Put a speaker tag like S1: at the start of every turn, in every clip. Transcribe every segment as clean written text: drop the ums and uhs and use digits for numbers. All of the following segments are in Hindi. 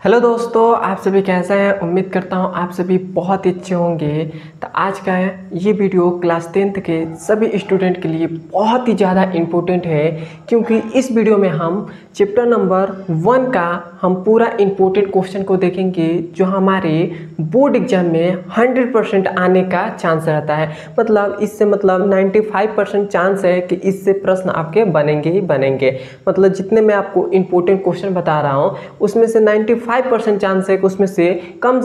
S1: हेलो दोस्तों, आप सभी कैसे हैं। उम्मीद करता हूं आप सभी बहुत ही अच्छे होंगे। तो आज का ये वीडियो क्लास 10th के सभी स्टूडेंट के लिए बहुत ही ज़्यादा इम्पोर्टेंट है, क्योंकि इस वीडियो में हम चैप्टर नंबर 1 का हम पूरा इम्पोर्टेंट क्वेश्चन को देखेंगे, जो हमारे बोर्ड एग्जाम में 100% आने का चांस रहता है। मतलब इससे 95% चांस है कि इससे प्रश्न आपके बनेंगे ही बनेंगे। मतलब जितने मैं आपको इम्पोर्टेंट क्वेश्चन बता रहा हूँ उसमें से 95% चांस है कि उसमें से कम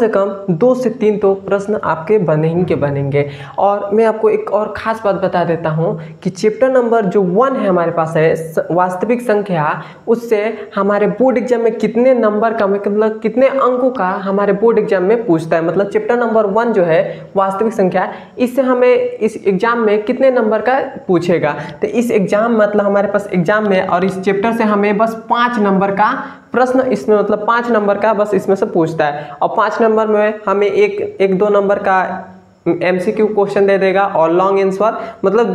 S1: 2 से 3 तो प्रश्न आपके बनेंगे। और मैं आपको एक और ख़ास बात बता देता हूं कि चैप्टर नंबर जो 1 है हमारे पास है वास्तविक संख्या, उससे हमारे बोर्ड एग्जाम में कितने नंबर का मतलब कितने अंकों का हमारे बोर्ड एग्जाम में पूछता है। मतलब चैप्टर नंबर 1 जो है वास्तविक संख्या, इससे हमें इस एग्जाम में कितने नंबर का पूछेगा। तो इस एग्जाम मतलब हमारे पास एग्जाम में और इस चैप्टर से हमें बस 5 नंबर का प्रश्न इसमें मतलब 5 नंबर का बस इसमें से पूछता है। और 5 नंबर में हमें एक 2 नंबर का MCQ क्वेश्चन दे देगा और लॉन्ग आंसर मतलब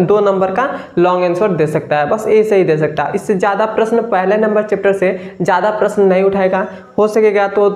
S1: दो नंबर का लॉन्ग आंसर दे सकता है। बस ऐसे ही दे सकता है। इससे ज़्यादा प्रश्न पहले नंबर चैप्टर से ज़्यादा प्रश्न नहीं उठाएगा। हो सकेगा तो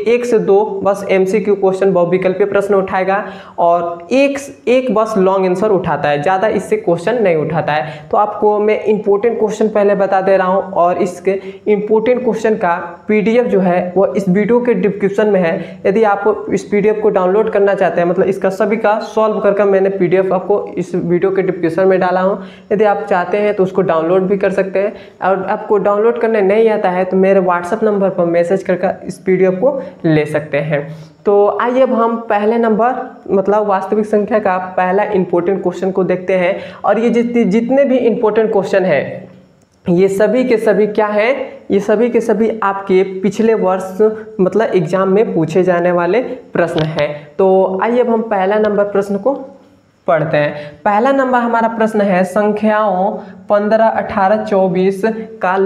S1: 1 से 2 बस MCQ क्वेश्चन बहुविकल्पीय प्रश्न उठाएगा और एक बस लॉन्ग आंसर उठाता है, ज़्यादा इससे क्वेश्चन नहीं उठाता है। तो आपको मैं इंपॉर्टेंट क्वेश्चन पहले बता दे रहा हूँ और इसके इंपॉर्टेंट क्वेश्चन का PDF जो है वो इस वीडियो के डिस्क्रिप्शन में है। यदि आप इस PDF को डाउनलोड करना चाहते हैं, मतलब इसका सभी का सॉल्व करके मैंने PDF आपको इस वीडियो के डिस्क्रिप्शन में डाला हूं। यदि आप चाहते हैं तो उसको डाउनलोड भी कर सकते हैं। और आपको डाउनलोड करने नहीं आता है तो मेरे WhatsApp नंबर पर मैसेज करके इस PDF को ले सकते हैं। तो आइए अब हम पहले नंबर मतलब वास्तविक संख्या का पहला इंपॉर्टेंट क्वेश्चन को देखते हैं। और ये जितने भी इंपॉर्टेंट क्वेश्चन है ये सभी के सभी क्या है, ये सभी के सभी आपके पिछले वर्ष मतलब एग्जाम में पूछे जाने वाले प्रश्न हैं। तो आइए अब हम पहला नंबर प्रश्न को पढ़ते हैं। पहला नंबर हमारा प्रश्न है संख्याओं 15, 18, 24 का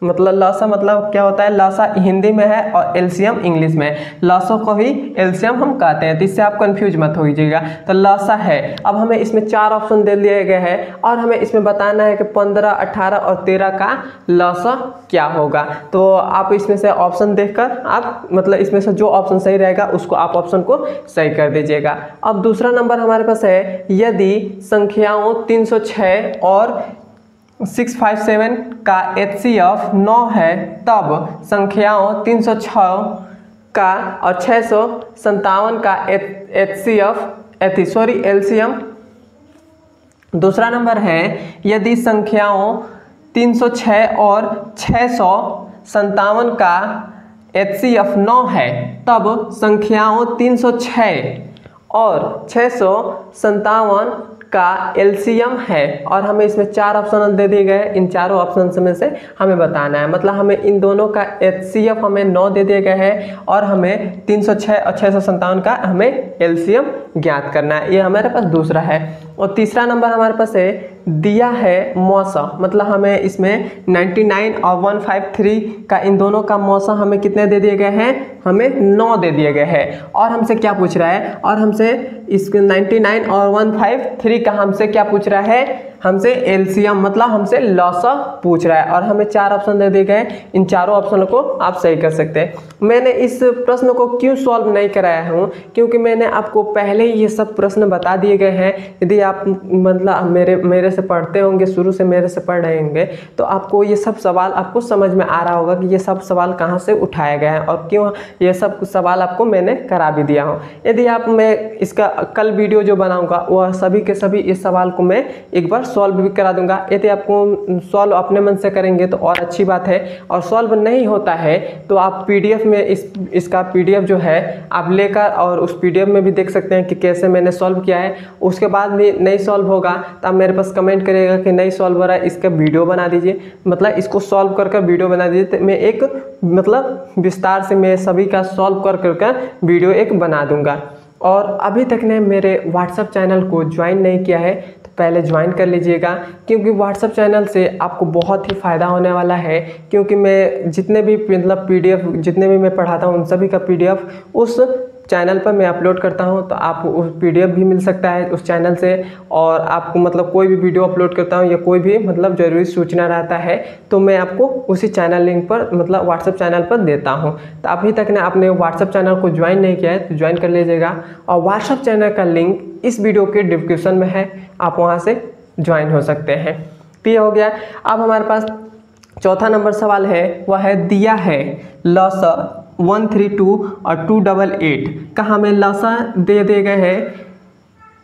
S1: लसा मतलब क्या होता है। लसा हिंदी में है और एलसीएम इंग्लिश में। लसों को ही एलसीएम हम कहते हैं, तो इससे आप कंफ्यूज मत होइएगा। तो लसा है। अब हमें इसमें 4 ऑप्शन दे दिए गए हैं और हमें इसमें बताना है कि 15, 18 और 13 का लसा क्या होगा। तो आप इसमें से ऑप्शन देखकर आप मतलब इसमें से जो ऑप्शन सही रहेगा उसको आप ऑप्शन को सही कर दीजिएगा। अब दूसरा नंबर हमारे पास है, यदि संख्याओं 306 और 657 का HCF 9 है तब संख्याओं 306 का और 657 का LCM। दूसरा नंबर है, यदि संख्याओं 306 और 657 का HCF 9 है तब संख्याओं 306 और 657 का LCM है। और हमें इसमें 4 ऑप्शन दे दिए गए। इन चारों ऑप्शन में से हमें बताना है। मतलब हमें इन दोनों का HCF हमें 9 दे दिए गए हैं और हमें 306 और 657 का हमें LCM ज्ञात करना है। ये हमारे पास दूसरा है। और तीसरा नंबर हमारे पास है, दिया है मौसा, मतलब हमें इसमें 99 और 153 का इन दोनों का मौसा हमें कितने दे दिए गए हैं, हमें 9 दे दिए गए हैं। और हमसे क्या पूछ रहा है, और हमसे इसके 99 और 153 का हमसे क्या पूछ रहा है, हमसे LCM मतलब हमसे लसा पूछ रहा है। और हमें 4 ऑप्शन दे दिए गए। इन चारों ऑप्शनों को आप सही कर सकते हैं। मैंने इस प्रश्न को क्यों सॉल्व नहीं कराया हूँ, क्योंकि मैंने आपको पहले ही ये सब प्रश्न बता दिए गए हैं। यदि आप मतलब मेरे से पढ़ते होंगे, शुरू से मेरे से पढ़ रहे होंगे, तो आपको ये सब सवाल आपको समझ में आ रहा होगा कि ये सब सवाल कहाँ से उठाया गया है और क्यों ये सब सवाल आपको मैंने करा भी दिया हूँ। यदि आप मैं इसका कल वीडियो जो बनाऊँगा वह सभी के सभी इस सवाल को मैं एक बार सॉल्व भी करा दूंगा। यदि आपको सॉल्व अपने मन से करेंगे तो और अच्छी बात है, और सॉल्व नहीं होता है तो आप PDF में इसका PDF जो है आप लेकर और उस PDF में भी देख सकते हैं कि कैसे मैंने सॉल्व किया है। उसके बाद भी नहीं सॉल्व होगा तो आप मेरे पास कमेंट करिएगा कि नहीं सॉल्व हो रहा है, इसका वीडियो बना दीजिए, मतलब इसको सॉल्व कर वीडियो बना दीजिए। तो मैं एक मतलब विस्तार से मैं सभी का सॉल्व कर वीडियो एक बना दूंगा। और अभी तक ने मेरे WhatsApp चैनल को ज्वाइन नहीं किया है तो पहले ज्वाइन कर लीजिएगा, क्योंकि WhatsApp चैनल से आपको बहुत ही फ़ायदा होने वाला है। क्योंकि मैं जितने भी मतलब PDF जितने भी मैं पढ़ाता हूँ उन सभी का PDF उस चैनल पर मैं अपलोड करता हूं, तो आपको उस PDF भी मिल सकता है उस चैनल से। और आपको मतलब कोई भी वीडियो अपलोड करता हूं या कोई भी मतलब ज़रूरी सूचना रहता है तो मैं आपको उसी चैनल लिंक पर मतलब व्हाट्सएप चैनल पर देता हूं। तो अभी तक ने आपने व्हाट्सएप चैनल को ज्वाइन नहीं किया है तो ज्वाइन कर लीजिएगा, और व्हाट्सएप चैनल का लिंक इस वीडियो के डिस्क्रिप्शन में है, आप वहाँ से ज्वाइन हो सकते हैं। तो ये हो गया। अब हमारे पास चौथा नंबर सवाल है, वह है दिया है लसा 132 और 288 का हमें लसा दे दिए गए है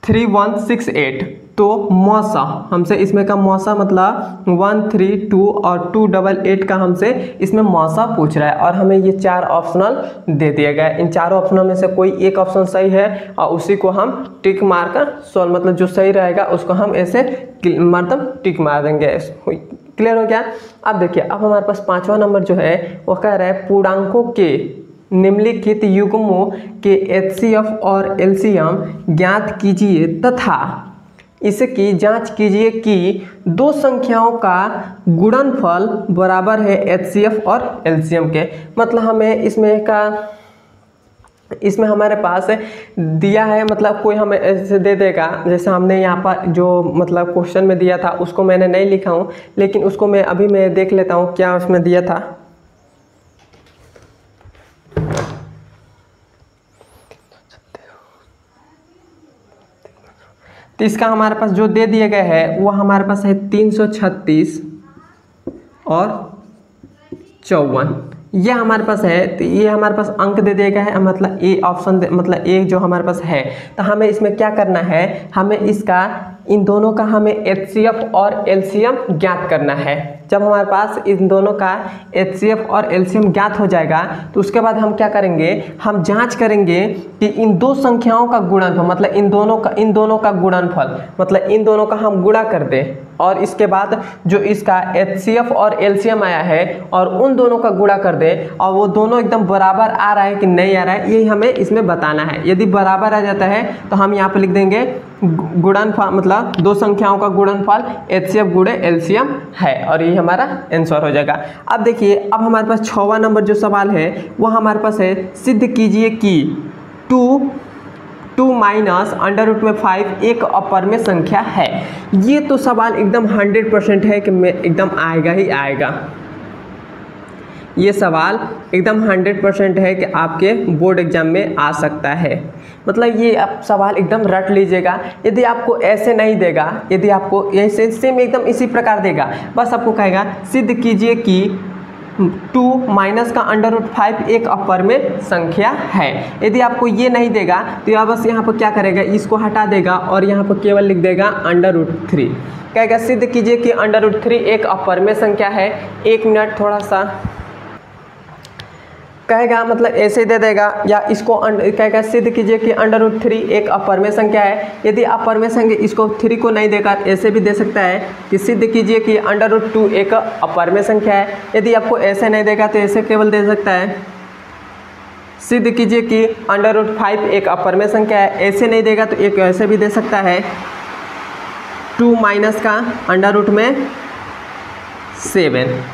S1: 3168। तो मौसा हमसे इसमें का मौसा मतलब 132 और 288 का हमसे इसमें मौसा पूछ रहा है, और हमें ये 4 ऑप्शनल दे दिए गए। इन चारों ऑप्शनों में से कोई एक ऑप्शन सही है और उसी को हम टिक मार कर सॉल्व मतलब जो सही रहेगा उसको हम ऐसे मतलब टिक मार देंगे। क्लियर हो गया। अब देखिए, अब हमारे पास 5वां नंबर जो है वो कह रहा है पूर्णांकों के निम्नलिखित युग्मों के HCF और LCM ज्ञात कीजिए तथा इसकी जांच कीजिए कि दो संख्याओं का गुणनफल बराबर है HCF और LCM के। मतलब हमें इसमें हमारे पास दिया है, मतलब कोई हमें ऐसे दे देगा, जैसे हमने यहाँ पर जो मतलब क्वेश्चन में दिया था उसको मैंने नहीं लिखा हूँ, लेकिन उसको मैं देख लेता हूँ क्या उसमें दिया था। तो इसका हमारे पास जो दे दिए गए हैं वो हमारे पास है 336 और 54, ये हमारे पास है। तो ये हमारे पास अंक दे दिया गया है, मतलब ए ऑप्शन मतलब ए जो हमारे पास है। तो हमें इसमें क्या करना है, हमें इसका इन दोनों का हमें HCF और LCM ज्ञात करना है। जब हमारे पास इन दोनों का HCF और LCM ज्ञात हो जाएगा तो उसके बाद हम क्या करेंगे, हम जांच करेंगे कि इन दो संख्याओं का गुणनफल मतलब इन दोनों का गुणनफल मतलब इन दोनों का हम गुणा कर दें, और इसके बाद जो इसका HCF और LCM आया है और उन दोनों का गुणा कर दें, और वो दोनों एकदम बराबर आ रहा है कि नहीं आ रहा है, यही हमें इसमें बताना है। यदि बराबर आ जाता है तो हम यहाँ पर लिख देंगे गुणनफल मतलब दो संख्याओं का गुणनफल HCF गुणे LCM है, और ये हमारा आंसर हो जाएगा। अब देखिए, अब हमारे पास 6वां नंबर जो सवाल है वो हमारे पास है सिद्ध कीजिए कि 2 माइनस √5 एक अपरमेय संख्या है। ये तो सवाल एकदम 100% है कि मैं एकदम आएगा ही आएगा। ये सवाल एकदम 100% है कि आपके बोर्ड एग्जाम में आ सकता है। मतलब ये आप सवाल एकदम रट लीजिएगा। यदि आपको ऐसे नहीं देगा, यदि आपको ऐसे सेम एकदम इसी प्रकार देगा, बस आपको कहेगा सिद्ध कीजिए कि 2 माइनस का √5 एक अपरमेय संख्या है। यदि आपको ये नहीं देगा तो यह बस यहाँ पर क्या करेगा, इसको हटा देगा और यहाँ पर केवल लिख देगा √3। कहेगा सिद्ध कीजिए कि √3 एक अपरमेय संख्या है। 1 मिनट थोड़ा सा कहेगा, मतलब ऐसे दे देगा, या इसको कहेगा सिद्ध कीजिए कि √3 एक अपरमेय संख्या है। यदि अपरमेय संख्या इसको 3 को नहीं देगा ऐसे भी दे सकता है कि सिद्ध कीजिए कि √2 एक अपरमेय संख्या है। यदि आपको ऐसे नहीं देगा तो ऐसे केवल दे सकता है सिद्ध कीजिए कि √5 एक अपरमेय संख्या है। ऐसे नहीं देगा तो एक ऐसे भी दे सकता है 2 माइनस का √7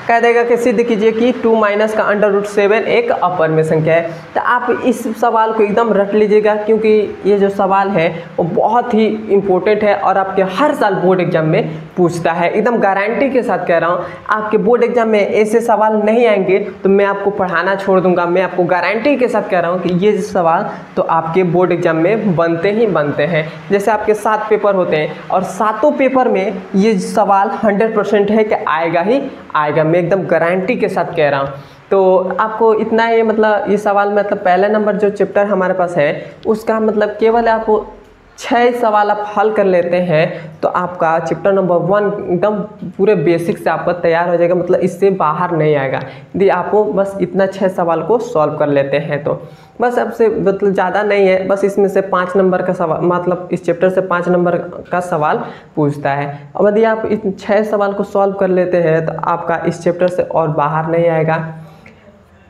S1: कह देगा कि सिद्ध कीजिए कि 2 माइनस का √7 एक अपरमेय संख्या है। तो आप इस सवाल को एकदम रट लीजिएगा, क्योंकि ये जो सवाल है वो बहुत ही इम्पोर्टेंट है और आपके हर साल बोर्ड एग्जाम में पूछता है। एकदम गारंटी के साथ कह रहा हूँ, आपके बोर्ड एग्जाम में ऐसे सवाल नहीं आएंगे तो मैं आपको पढ़ाना छोड़ दूंगा। मैं आपको गारंटी के साथ कह रहा हूँ कि ये सवाल तो आपके बोर्ड एग्जाम में बनते ही बनते हैं। जैसे आपके 7 पेपर होते हैं और 7 पेपर में ये सवाल 100% है कि आएगा ही आएगा। मैं एकदम गारंटी के साथ कह रहा हूँ। तो आपको इतना ही, मतलब ये सवाल मतलब पहला नंबर जो चैप्टर हमारे पास है उसका मतलब केवल आप 6 सवाल आप हल कर लेते हैं तो आपका चैप्टर नंबर 1 एकदम पूरे बेसिक से आपका तैयार हो जाएगा। मतलब इससे बाहर नहीं आएगा यदि आपको बस इतना 6 सवाल को सॉल्व कर लेते हैं तो। बस आपसे मतलब ज़्यादा नहीं है, बस इसमें से 5 नंबर का सवाल, मतलब इस चैप्टर से 5 नंबर का सवाल पूछता है। और यदि आप इन 6 सवाल को सॉल्व कर लेते हैं तो आपका इस चैप्टर से और बाहर नहीं आएगा।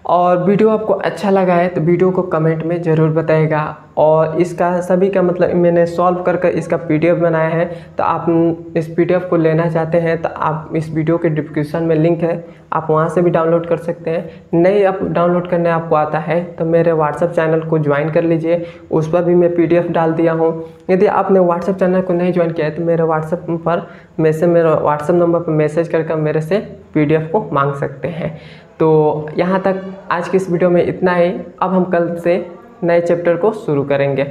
S1: और वीडियो आपको अच्छा लगा है तो वीडियो को कमेंट में ज़रूर बताइएगा। और इसका सभी का मतलब मैंने सॉल्व कर इसका पीडीएफ बनाया है, तो आप इस पीडीएफ को लेना चाहते हैं तो आप इस वीडियो के डिस्क्रिप्शन में लिंक है, आप वहां से भी डाउनलोड कर सकते हैं। नहीं आप डाउनलोड करने आपको आता है तो मेरे व्हाट्सएप चैनल को ज्वाइन कर लीजिए, उस पर भी मैं पीडीएफ डाल दिया हूँ। यदि आपने व्हाट्सएप चैनल को नहीं ज्वाइन किया है तो मेरे व्हाट्सएप पर मेरे व्हाट्सएप नंबर पर मैसेज करके मेरे से पीडीएफ को मांग सकते हैं। तो यहाँ तक आज की इस वीडियो में इतना ही। अब हम कल से नए चैप्टर को शुरू करेंगे।